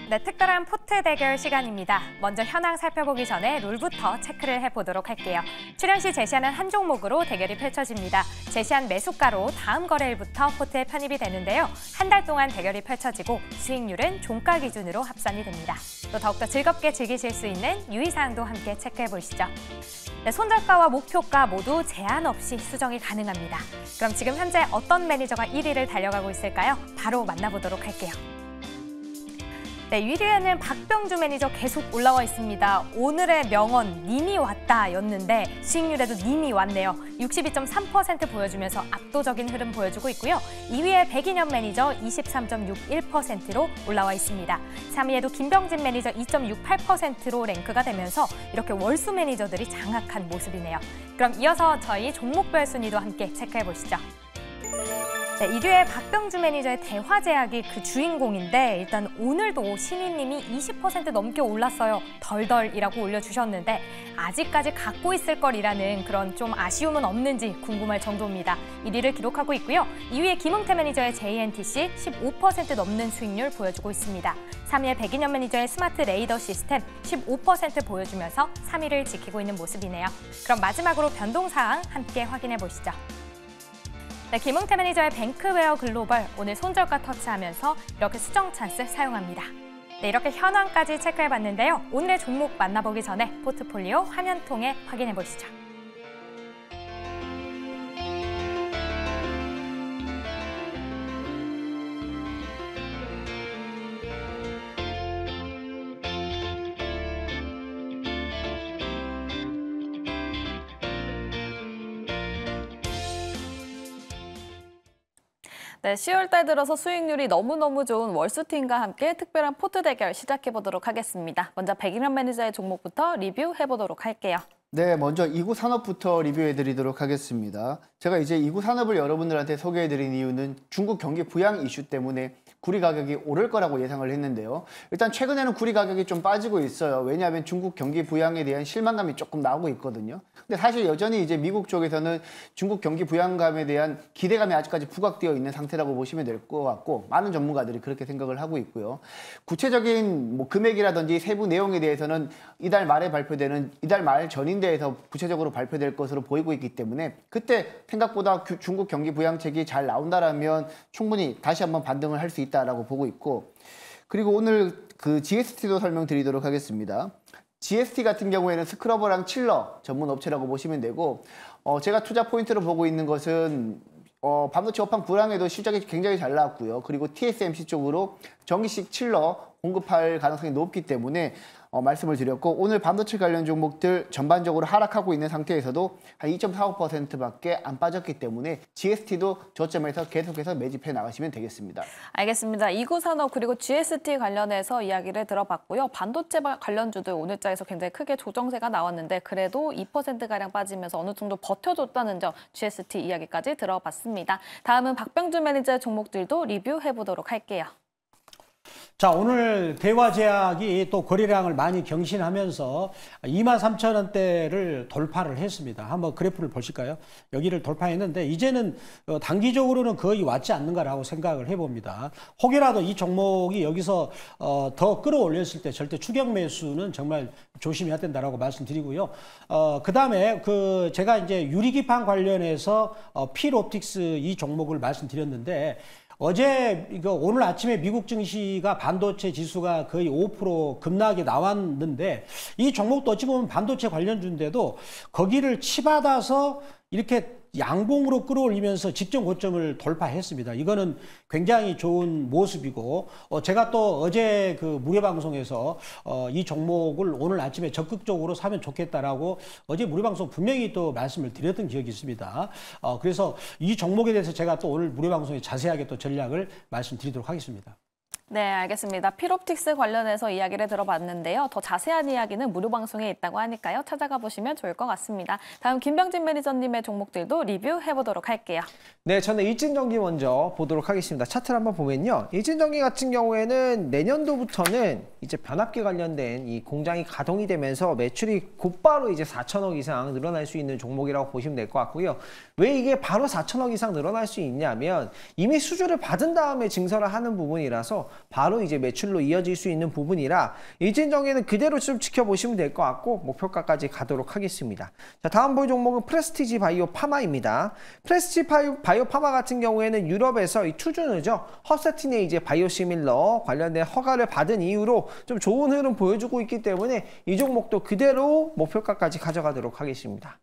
네, 특별한 포트 대결 시간입니다. 먼저 현황 살펴보기 전에 룰부터 체크를 해보도록 할게요. 출연 시 제시하는 한 종목으로 대결이 펼쳐집니다. 제시한 매수가로 다음 거래일부터 포트에 편입이 되는데요. 한 달 동안 대결이 펼쳐지고 수익률은 종가 기준으로 합산이 됩니다. 또 더욱더 즐겁게 즐기실 수 있는 유의사항도 함께 체크해 보시죠. 네, 손절가와 목표가 모두 제한 없이 수정이 가능합니다. 그럼 지금 현재 어떤 매니저가 1위를 달려가고 있을까요? 바로 만나보도록 할게요. 네, 1위에는 박병주 매니저 계속 올라와 있습니다. 오늘의 명언, 님이 왔다 였는데 수익률에도 님이 왔네요. 62.3% 보여주면서 압도적인 흐름 보여주고 있고요. 2위에 백인현 매니저 23.61%로 올라와 있습니다. 3위에도 김병진 매니저 2.68%로 랭크가 되면서 이렇게 월수 매니저들이 장악한 모습이네요. 그럼 이어서 저희 종목별 순위도 함께 체크해 보시죠. 네, 1위의 박병주 매니저의 대화제약이 그 주인공인데 일단 오늘도 신희님이 20% 넘게 올랐어요. 덜덜이라고 올려주셨는데 아직까지 갖고 있을 거리라는 그런 좀 아쉬움은 없는지 궁금할 정도입니다. 1위를 기록하고 있고요. 2위의 김흥태 매니저의 JNTC 15% 넘는 수익률 보여주고 있습니다. 3위의 백인현 매니저의 스마트 레이더 시스템 15% 보여주면서 3위를 지키고 있는 모습이네요. 그럼 마지막으로 변동사항 함께 확인해 보시죠. 네, 김흥태 매니저의 뱅크웨어 글로벌 오늘 손절가 터치하면서 이렇게 수정 찬스 사용합니다. 네, 이렇게 현황까지 체크해봤는데요. 오늘의 종목 만나보기 전에 포트폴리오 화면 통해 확인해 보시죠. 네, 10월 달 들어서 수익률이 너무너무 좋은 월수팀과 함께 특별한 포트 대결 시작해보도록 하겠습니다. 먼저 백인현 매니저의 종목부터 리뷰해보도록 할게요. 네, 먼저 이구 산업부터 리뷰해드리도록 하겠습니다. 제가 이제 이구 산업을 여러분들한테 소개해드린 이유는 중국 경기 부양 이슈 때문에 구리 가격이 오를 거라고 예상을 했는데요. 일단 최근에는 구리 가격이 좀 빠지고 있어요. 왜냐하면 중국 경기 부양에 대한 실망감이 조금 나오고 있거든요. 근데 사실 여전히 이제 미국 쪽에서는 중국 경기 부양감에 대한 기대감이 아직까지 부각되어 있는 상태라고 보시면 될 것 같고 많은 전문가들이 그렇게 생각을 하고 있고요. 구체적인 뭐 금액이라든지 세부 내용에 대해서는 이달 말에 발표되는 이달 말 전인대에서 구체적으로 발표될 것으로 보이고 있기 때문에 그때 생각보다 중국 경기 부양책이 잘 나온다라면 충분히 다시 한번 반등을 할 수 있다라고 보고 있고, 그리고 오늘 그 GST도 설명드리도록 하겠습니다. GST 같은 경우에는 스크러버랑 칠러 전문 업체라고 보시면 되고, 제가 투자 포인트로 보고 있는 것은 반도체 업황 불황에도 실적이 굉장히 잘 나왔고요. 그리고 TSMC 쪽으로 전기식 칠러 공급할 가능성이 높기 때문에 말씀을 드렸고, 오늘 반도체 관련 종목들 전반적으로 하락하고 있는 상태에서도 한 2.45%밖에 안 빠졌기 때문에 GST도 저점에서 계속해서 매집해 나가시면 되겠습니다. 알겠습니다. 이구산업 그리고 GST 관련해서 이야기를 들어봤고요. 반도체 관련주들 오늘자에서 굉장히 크게 조정세가 나왔는데 그래도 2%가량 빠지면서 어느 정도 버텨줬다는 점 GST 이야기까지 들어봤습니다. 다음은 박병주 매니저의 종목들도 리뷰해보도록 할게요. 자, 오늘 대화제약이 또 거래량을 많이 경신하면서 23,000원대를 돌파를 했습니다. 한번 그래프를 보실까요? 여기를 돌파했는데 이제는 단기적으로는 거의 왔지 않는가라고 생각을 해봅니다. 혹여라도 이 종목이 여기서 더 끌어올렸을 때 절대 추격 매수는 정말 조심해야 된다라고 말씀드리고요. 그다음에 제가 이제 유리기판 관련해서 필옵틱스 이 종목을 말씀드렸는데 어제 오늘 아침에 미국 증시가 반도체 지수가 거의 5% 급락이 나왔는데 이 종목도 어찌 보면 반도체 관련주인데도 거기를 치받아서 이렇게 양봉으로 끌어올리면서 직전 고점을 돌파했습니다. 이거는 굉장히 좋은 모습이고 제가 또 어제 그 무료방송에서 이 종목을 오늘 아침에 적극적으로 사면 좋겠다라고 어제 무료방송 분명히 또 말씀을 드렸던 기억이 있습니다. 그래서 이 종목에 대해서 제가 또 오늘 무료방송에 자세하게 또 전략을 말씀드리도록 하겠습니다. 네, 알겠습니다. 필옵틱스 관련해서 이야기를 들어봤는데요. 더 자세한 이야기는 무료 방송에 있다고 하니까요. 찾아가 보시면 좋을 것 같습니다. 다음 김병진 매니저님의 종목들도 리뷰해보도록 할게요. 네, 저는 일진전기 먼저 보도록 하겠습니다. 차트를 한번 보면요. 일진전기 같은 경우에는 내년도부터는 이제 변압기 관련된 이 공장이 가동이 되면서 매출이 곧바로 이제 4천억 이상 늘어날 수 있는 종목이라고 보시면 될 것 같고요. 왜 이게 바로 4천억 이상 늘어날 수 있냐면 이미 수주를 받은 다음에 증설을 하는 부분이라서 바로 이제 매출로 이어질 수 있는 부분이라 일진 정기는 그대로 좀 지켜보시면 될 것 같고 목표가까지 가도록 하겠습니다. 자, 다음 볼 종목은 프레스티지 바이오 파마입니다. 프레스티지 바이오 파마 같은 경우에는 유럽에서 이 투주누죠. 허세틴의 이제 바이오시밀러 관련된 허가를 받은 이후로 좀 좋은 흐름 보여주고 있기 때문에 이 종목도 그대로 목표가까지 가져가도록 하겠습니다.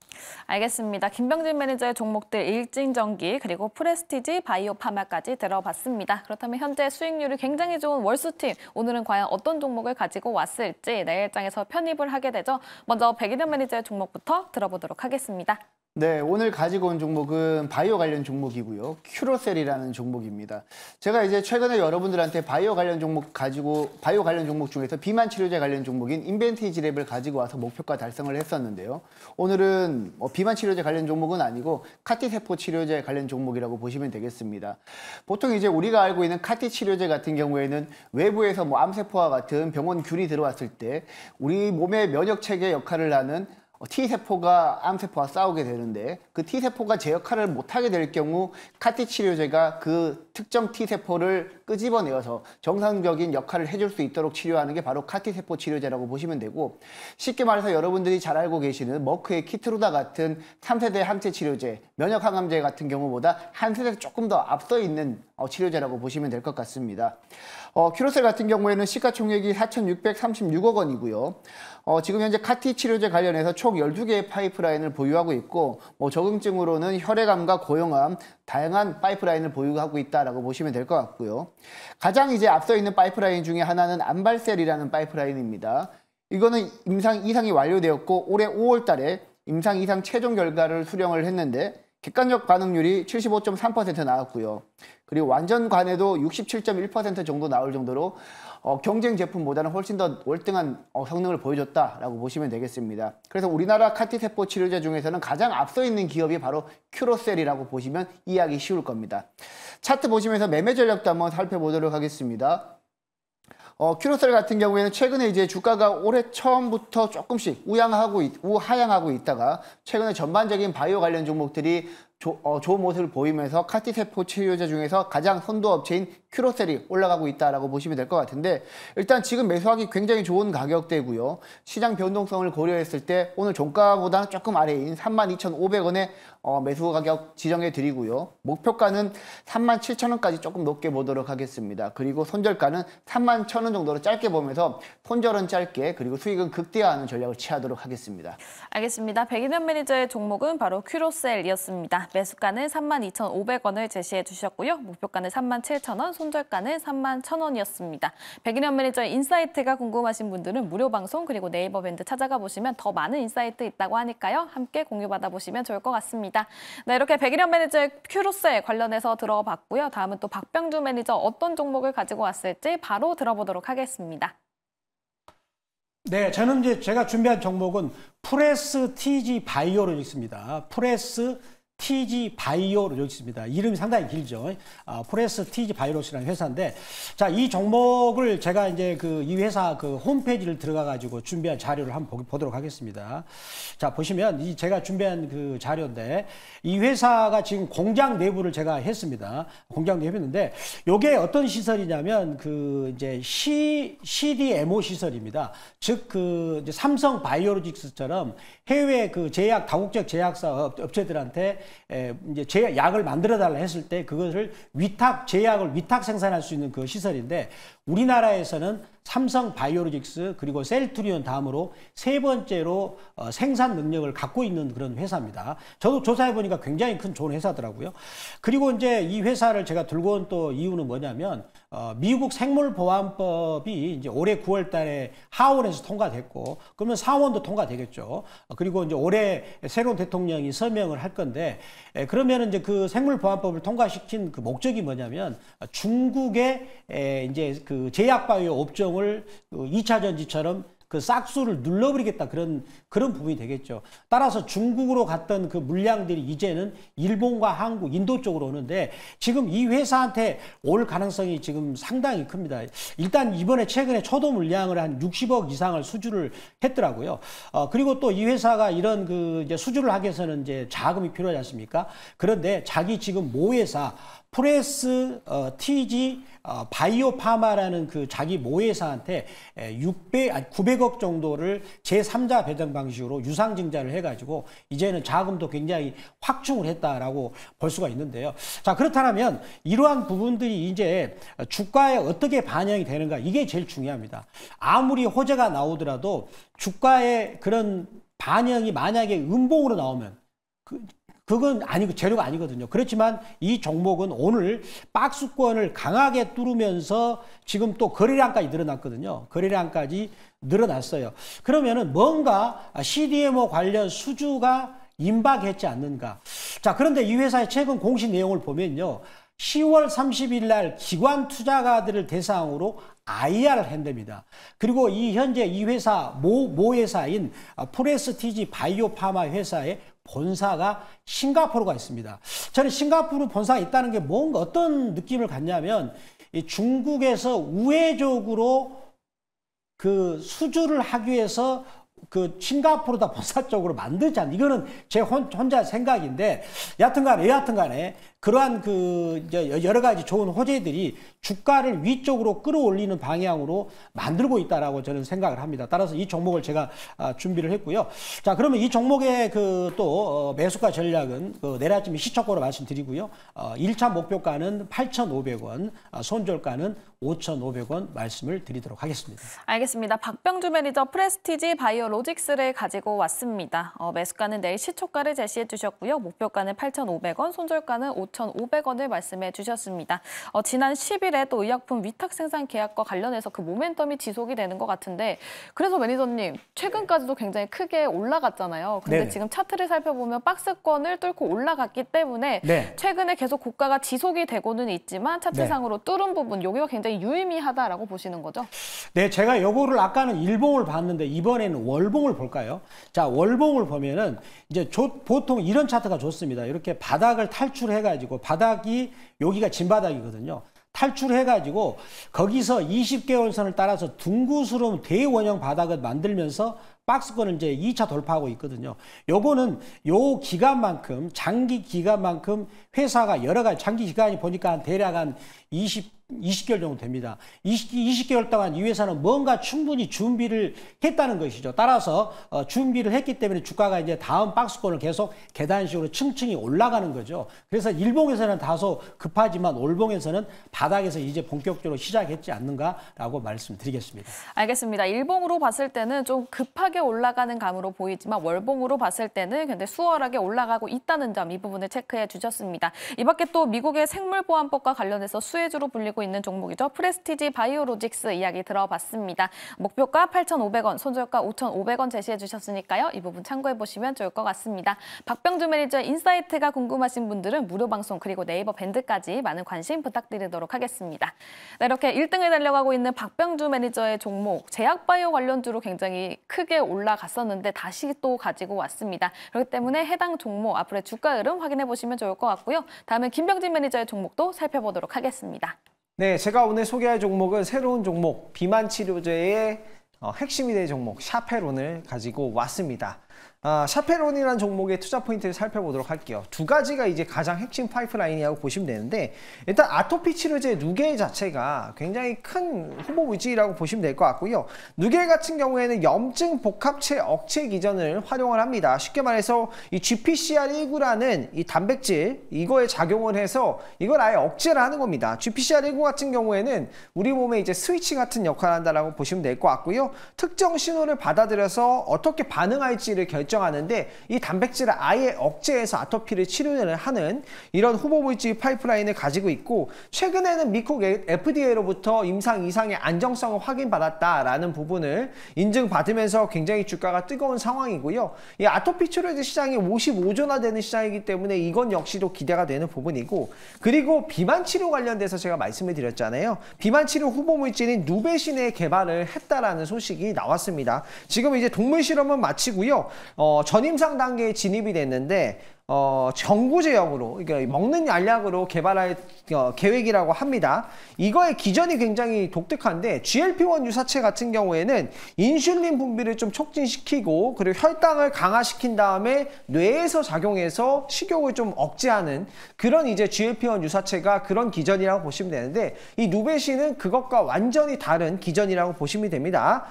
알겠습니다. 김병진 매니저의 종목들 일진전기 그리고 프레스티지 바이오 파마까지 들어봤습니다. 그렇다면 현재 수익률이 굉장히 좋은 월수팀 오늘은 과연 어떤 종목을 가지고 왔을지 내일장에서 편입을 하게 되죠. 먼저 백일현 매니저의 종목부터 들어보도록 하겠습니다. 네, 오늘 가지고 온 종목은 바이오 관련 종목이고요. 큐로셀이라는 종목입니다. 제가 이제 최근에 여러분들한테 바이오 관련 종목 중에서 비만 치료제 관련 종목인 인벤티지랩을 가지고 와서 목표가 달성을 했었는데요. 오늘은 비만 치료제 관련 종목은 아니고 카티 세포 치료제 관련 종목이라고 보시면 되겠습니다. 보통 이제 우리가 알고 있는 카티 치료제 같은 경우에는 외부에서 암세포와 같은 병원 균이 들어왔을 때 우리 몸의 면역 체계 역할을 하는 T세포가 암세포와 싸우게 되는데 그 T세포가 제 역할을 못하게 될 경우 카티 치료제가 그 특정 T세포를 끄집어내어서 정상적인 역할을 해줄 수 있도록 치료하는 게 바로 카티세포 치료제라고 보시면 되고, 쉽게 말해서 여러분들이 잘 알고 계시는 머크의 키트루다 같은 3세대 항체 치료제, 면역 항암제 같은 경우보다 한 세대 조금 더 앞서 있는 치료제라고 보시면 될 것 같습니다. 큐로셀 같은 경우에는 시가총액이 4,636억 원이고요. 지금 현재 카티 치료제 관련해서 총 12개의 파이프라인을 보유하고 있고, 적응증으로는 혈액암과 고형암, 다양한 파이프라인을 보유하고 있다라고 보시면 될 것 같고요. 가장 이제 앞서 있는 파이프라인 중에 하나는 안발셀이라는 파이프라인입니다. 이거는 임상 이상이 완료되었고 올해 5월 달에 임상 이상 최종 결과를 수령을 했는데 객관적 반응률이 75.3% 나왔고요. 그리고 완전 관해도 67.1% 정도 나올 정도로 경쟁 제품보다는 훨씬 더 월등한 성능을 보여줬다라고 보시면 되겠습니다. 그래서 우리나라 카티세포 치료제 중에서는 가장 앞서 있는 기업이 바로 큐로셀이라고 보시면 이해하기 쉬울 겁니다. 차트 보시면서 매매 전략도 한번 살펴보도록 하겠습니다. 큐로셀 같은 경우에는 최근에 이제 주가가 올해 처음부터 조금씩 우하향하고 있다가 최근에 전반적인 바이오 관련 종목들이 좋은 모습을 보이면서 카티세포 치료제 중에서 가장 선도 업체인 큐로셀이 올라가고 있다라고 보시면 될 것 같은데, 일단 지금 매수하기 굉장히 좋은 가격대고요. 시장 변동성을 고려했을 때 오늘 종가보다는 조금 아래인 32,500원에 매수 가격 지정해 드리고요. 목표가는 37,000원까지 조금 높게 보도록 하겠습니다. 그리고 손절가는 31,000원 정도로 짧게 보면서 손절은 짧게 그리고 수익은 극대화하는 전략을 취하도록 하겠습니다. 알겠습니다. 백인현 매니저의 종목은 바로 큐로셀이었습니다. 매수가는 32,500원을 제시해 주셨고요. 목표가는 37,000원, 손절가는 31,000원이었습니다. 백인현 매니저의 인사이트가 궁금하신 분들은 무료 방송 그리고 네이버 밴드 찾아가 보시면 더 많은 인사이트 있다고 하니까요. 함께 공유받아 보시면 좋을 것 같습니다. 네, 이렇게 백인현 매니저의 큐로셀 관련해서 들어봤고요. 다음은 또 박병주 매니저 어떤 종목을 가지고 왔을지 바로 들어보도록 하겠습니다. 네, 저는 이제 제가 준비한 종목은 프레스티지 바이오로직스입니다. 프레스티지 바이오로직스입니다. 이름이 상당히 길죠. 프레스티지 바이오로직스라는 회사인데, 자, 이 종목을 제가 이제 이 회사 홈페이지를 들어가가지고 준비한 자료를 한번 보도록 하겠습니다. 자, 보시면 제가 준비한 그 자료인데, 이 회사가 지금 공장 내부를 제가 했습니다. 공장 내부 했는데, 요게 어떤 시설이냐면, 이제 CDMO 시설입니다. 즉, 이제 삼성 바이오로직스처럼 해외 다국적 제약사 업체들한테 이제 약을 만들어 달라 했을 때 그것을 제약을 위탁 생산할 수 있는 그 시설인데, 우리나라에서는 삼성 바이오로직스 그리고 셀트리온 다음으로 세 번째로 생산 능력을 갖고 있는 그런 회사입니다. 저도 조사해 보니까 굉장히 큰 좋은 회사더라고요. 그리고 이제 이 회사를 제가 들고 온 또 이유는 뭐냐면, 미국 생물보안법이 이제 올해 9월 달에 하원에서 통과됐고, 그러면 상원도 통과되겠죠. 그리고 이제 올해 새로운 대통령이 서명을 할 건데, 그러면 이제 그 생물보안법을 통과시킨 그 목적이 뭐냐면, 중국의 이제 그 제약바이오 업종을 2차 전지처럼 그 싹수를 눌러버리겠다, 그런 부분이 되겠죠. 따라서 중국으로 갔던 그 물량들이 이제는 일본과 한국, 인도 쪽으로 오는데, 지금 이 회사한테 올 가능성이 지금 상당히 큽니다. 일단 이번에 최근에 초도 물량을 한 60억 이상을 수주를 했더라고요. 그리고 또 이 회사가 이런 이제 수주를 하기 위해서는 이제 자금이 필요하지 않습니까? 그런데 자기 지금 모회사 TG 바이오파마라는 그 자기 모회사한테 900억 정도를 제3자 배당 방식으로 유상증자를 해가지고 이제는 자금도 굉장히 확충을 했다라고 볼 수가 있는데요. 자, 그렇다면 이러한 부분들이 이제 주가에 어떻게 반영이 되는가, 이게 제일 중요합니다. 아무리 호재가 나오더라도 주가에 그런 반영이 만약에 음봉으로 나오면 그건 아니고 재료가 아니거든요. 그렇지만 이 종목은 오늘 박스권을 강하게 뚫으면서 지금 또 거래량까지 늘어났거든요. 거래량까지 늘어났어요. 그러면은 뭔가 CDMO 관련 수주가 임박했지 않는가. 자, 그런데 이 회사의 최근 공시 내용을 보면요. 10월 30일 날 기관 투자가들을 대상으로 IR을 한답니다. 그리고 현재 이 회사 모 회사인 프레스티지 바이오파마 회사의 본사가 싱가포르가 있습니다. 저는 싱가포르 본사가 있다는 게 뭔가 어떤 느낌을 갖냐면 이 중국에서 우회적으로 그 수주를 하기 위해서 그 싱가포르다 본사 쪽으로 만들지 않는, 이거는 제 혼자 생각인데, 여하튼 간에 그러한 그 여러 가지 좋은 호재들이 주가를 위쪽으로 끌어올리는 방향으로 만들고 있다라고 저는 생각을 합니다. 따라서 이 종목을 제가 준비를 했고요. 자, 그러면 이 종목의 그 또 매수가 전략은 내일 아침에 시초가로 말씀드리고요. 1차 목표가는 8,500원, 손절가는 5,500원 말씀을 드리도록 하겠습니다. 알겠습니다. 박병주 매니저 프레스티지 바이오로직스를 가지고 왔습니다. 매수가는 내일 시초가를 제시해 주셨고요. 목표가는 8,500원, 손절가는 5,500원을 말씀해 주셨습니다. 지난 10일에 또 의약품 위탁 생산 계약과 관련해서 그 모멘텀이 지속이 되는 것 같은데, 그래서 매니저님 최근까지도 굉장히 크게 올라갔잖아요. 근데 네네. 지금 차트를 살펴보면 박스권을 뚫고 올라갔기 때문에 네. 최근에 계속 고가가 지속이 되고는 있지만 차트상으로 뚫은 부분, 여기가 굉장히 유의미하다라고 보시는 거죠? 네, 제가 요거를 아까는 일봉을 봤는데 이번에는 월봉을 볼까요? 자, 월봉을 보면은 이제 보통 이런 차트가 좋습니다. 이렇게 바닥을 탈출해가지고, 바닥이 여기가 진바닥이거든요. 탈출해가지고 거기서 20개월 선을 따라서 둥그스러운 대원형 바닥을 만들면서 박스권을 이제 2차 돌파하고 있거든요. 요거는 요 기간만큼, 장기 기간만큼 회사가 여러 가지, 장기 기간이 보니까 대략 한 20개월 정도 됩니다. 20개월 동안 이 회사는 뭔가 충분히 준비를 했다는 것이죠. 따라서 준비를 했기 때문에 주가가 이제 다음 박스권을 계속 계단식으로 층층이 올라가는 거죠. 그래서 일봉에서는 다소 급하지만 월봉에서는 바닥에서 이제 본격적으로 시작했지 않는가라고 말씀드리겠습니다. 알겠습니다. 일봉으로 봤을 때는 좀 급하게 올라가는 감으로 보이지만 월봉으로 봤을 때는 굉장히 수월하게 올라가고 있다는 점, 이 부분을 체크해 주셨습니다. 이 밖에 또 미국의 생물보안법과 관련해서 수혜주로 불리고 있는 종목이죠. 프레스티지 바이오로직스 이야기 들어봤습니다. 목표가 8,500원, 손절가 5,500원 제시해 주셨으니까요. 이 부분 참고해 보시면 좋을 것 같습니다. 박병주 매니저의 인사이트가 궁금하신 분들은 무료 방송 그리고 네이버 밴드까지 많은 관심 부탁드리도록 하겠습니다. 네, 이렇게 1등을 달려가고 있는 박병주 매니저의 종목, 제약바이오 관련주로 굉장히 크게 올라갔었는데 다시 또 가지고 왔습니다. 그렇기 때문에 해당 종목 앞으로의 주가 흐름 확인해 보시면 좋을 것 같고요. 다음은 김병진 매니저의 종목도 살펴보도록 하겠습니다. 네, 제가 오늘 소개할 종목은 새로운 종목, 비만 치료제의 핵심이 될 종목 샤페론을 가지고 왔습니다. 샤페론이라는 종목의 투자 포인트를 살펴보도록 할게요. 두 가지가 이제 가장 핵심 파이프라인이라고 보시면 되는데, 일단 아토피 치료제 누겔 자체가 굉장히 큰 후보 물질이라고 보시면 될 것 같고요. 누겔 같은 경우에는 염증 복합체 억제 기전을 활용을 합니다. 쉽게 말해서 이 GPCR19라는 이 단백질, 이거에 작용을 해서 이걸 아예 억제를 하는 겁니다. GPCR19 같은 경우에는 우리 몸에 이제 스위치 같은 역할을 한다라고 보시면 될 것 같고요. 특정 신호를 받아들여서 어떻게 반응할지를 결정하는데, 이 단백질을 아예 억제해서 아토피를 치료를 하는 이런 후보 물질 파이프라인을 가지고 있고, 최근에는 미국 FDA로부터 임상 이상의 안정성을 확인받았다라는 부분을 인증받으면서 굉장히 주가가 뜨거운 상황이고요. 이 아토피 치료제 시장이 55조나 되는 시장이기 때문에 이건 역시도 기대가 되는 부분이고, 그리고 비만 치료 관련돼서 제가 말씀을 드렸잖아요. 비만 치료 후보 물질인 누베신의 개발을 했다라는 소식이 나왔습니다. 지금 이제 동물 실험은 마치고요. 전임상 단계에 진입이 됐는데 정구제형으로, 그러니까 먹는 알약으로 개발할 계획이라고 합니다. 이거의 기전이 굉장히 독특한데 GLP-1 유사체 같은 경우에는 인슐린 분비를 좀 촉진시키고 그리고 혈당을 강화시킨 다음에 뇌에서 작용해서 식욕을 좀 억제하는 그런 이제 GLP-1 유사체가 그런 기전이라고 보시면 되는데 이 누베시는 그것과 완전히 다른 기전이라고 보시면 됩니다.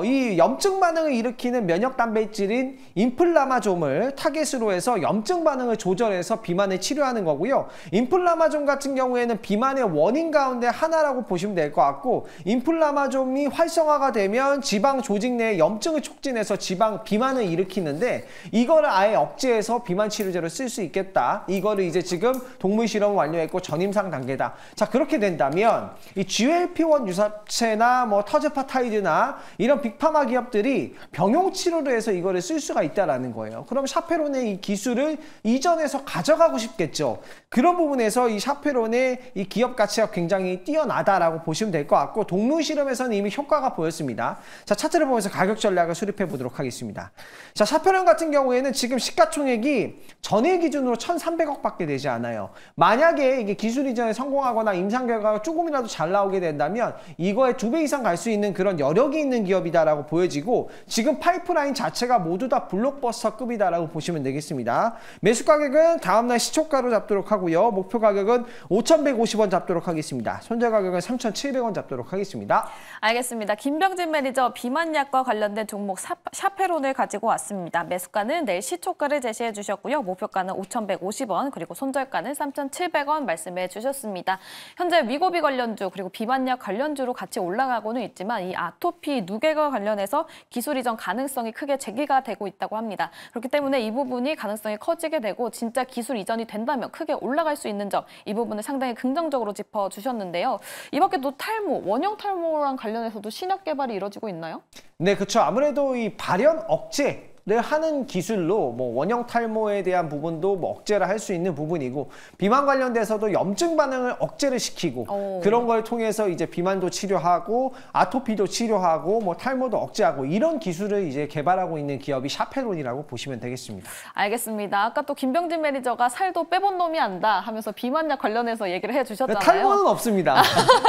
이 염증 반응을 일으키는 면역 단백질인 인플라마좀을 타겟으로 해서 염증 반응을 조절해서 비만을 치료하는 거고요. 인플라마좀 같은 경우에는 비만의 원인 가운데 하나라고 보시면 될 것 같고 인플라마좀이 활성화가 되면 지방 조직 내에 염증을 촉진해서 비만을 일으키는데 이거를 아예 억제해서 비만 치료제로 쓸 수 있겠다. 이거를 이제 지금 동물 실험 완료했고 전임상 단계다. 자, 그렇게 된다면 이 GLP-1 유사체나 뭐 터제파타이드나 이런 빅파마 기업들이 병용 치료로 해서 이거를 쓸 수가 있다라는 거예요. 그럼 샤페론의 이 기술을 이전해서 가져가고 싶겠죠. 그런 부분에서 이 샤페론의 이 기업 가치가 굉장히 뛰어나다라고 보시면 될 것 같고 동물 실험에서는 이미 효과가 보였습니다. 자, 차트를 보면서 가격 전략을 수립해 보도록 하겠습니다. 자, 샤페론 같은 경우에는 지금 시가총액이 전일 기준으로 1,300억밖에 되지 않아요. 만약에 이게 기술 이전에 성공하거나 임상 결과가 조금이라도 잘 나오게 된다면 이거에 2배 이상 갈 수 있는 그런 여력이 있는 기업이다라고 보여지고 지금 파이프라인 자체가 모두 다 블록버스터급이다라고 보시면 되겠습니다. 매수 가격은 다음날 시초가로 잡도록 하고요. 목표 가격은 5,150원 잡도록 하겠습니다. 손절 가격은 3,700원 잡도록 하겠습니다. 알겠습니다. 김병진 매니저 비만약과 관련된 종목 샤페론을 가지고 왔습니다. 매수가는 내일 시초가를 제시해 주셨고요. 목표가는 5,150원 그리고 손절가는 3,700원 말씀해 주셨습니다. 현재 위고비 관련주 그리고 비만약 관련주로 같이 올라가고는 있지만 이 아토피 누계가 관련해서 기술 이전 가능성이 크게 제기가 되고 있다고 합니다. 그렇기 때문에 이 부분이 가능성이 커지게 되고 진짜 기술 이전이 된다면 크게 올라갈 수 있는 점 이 부분을 상당히 긍정적으로 짚어주셨는데요. 이 밖에 또 탈모, 원형 탈모랑 관련해서도 신약 개발이 이루어지고 있나요? 네, 그렇죠. 아무래도 이 발현 억제 를 하는 기술로 뭐 원형 탈모에 대한 부분도 뭐 억제를 할 수 있는 부분이고 비만 관련돼서도 염증 반응을 억제를 시키고 그런 걸 통해서 이제 비만도 치료하고 아토피도 치료하고 뭐 탈모도 억제하고 이런 기술을 이제 개발하고 있는 기업이 샤페론이라고 보시면 되겠습니다. 알겠습니다. 아까 또 김병진 매니저가 살도 빼본 놈이 안다 하면서 비만약 관련해서 얘기를 해주셨잖아요. 탈모는 없습니다.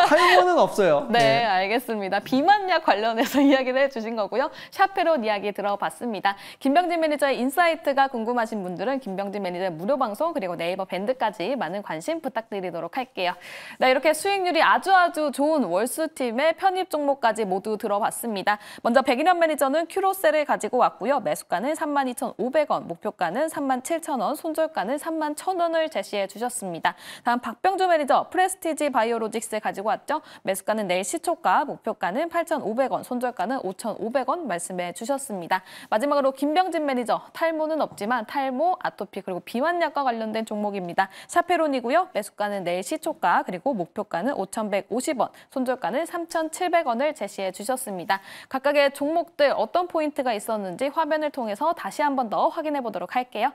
탈모는 없어요. 네, 알겠습니다. 비만약 관련해서 이야기를 해주신 거고요. 샤페론 이야기 들어봤습니다. 김병진 매니저의 인사이트가 궁금하신 분들은 김병진 매니저의 무료 방송 그리고 네이버 밴드까지 많은 관심 부탁드리도록 할게요. 네, 이렇게 수익률이 아주 좋은 월수팀의 편입 종목까지 모두 들어봤습니다. 먼저 백인현 매니저는 큐로셀을 가지고 왔고요. 매수가는 32,500원, 목표가는 37,000원, 손절가는 31,000원을 제시해 주셨습니다. 다음 박병조 매니저 프레스티지 바이오로직스 가지고 왔죠. 매수가는 내일 시초가, 목표가는 8,500원, 손절가는 5,500원 말씀해 주셨습니다. 마지막으로 김병진 매니저, 탈모는 없지만 탈모, 아토피 그리고 비만약과 관련된 종목입니다. 샤페론이고요. 매수가는 내일 시초가 그리고 목표가는 5,150원, 손절가는 3,700원을 제시해 주셨습니다. 각각의 종목들 어떤 포인트가 있었는지 화면을 통해서 다시 한 번 더 확인해 보도록 할게요.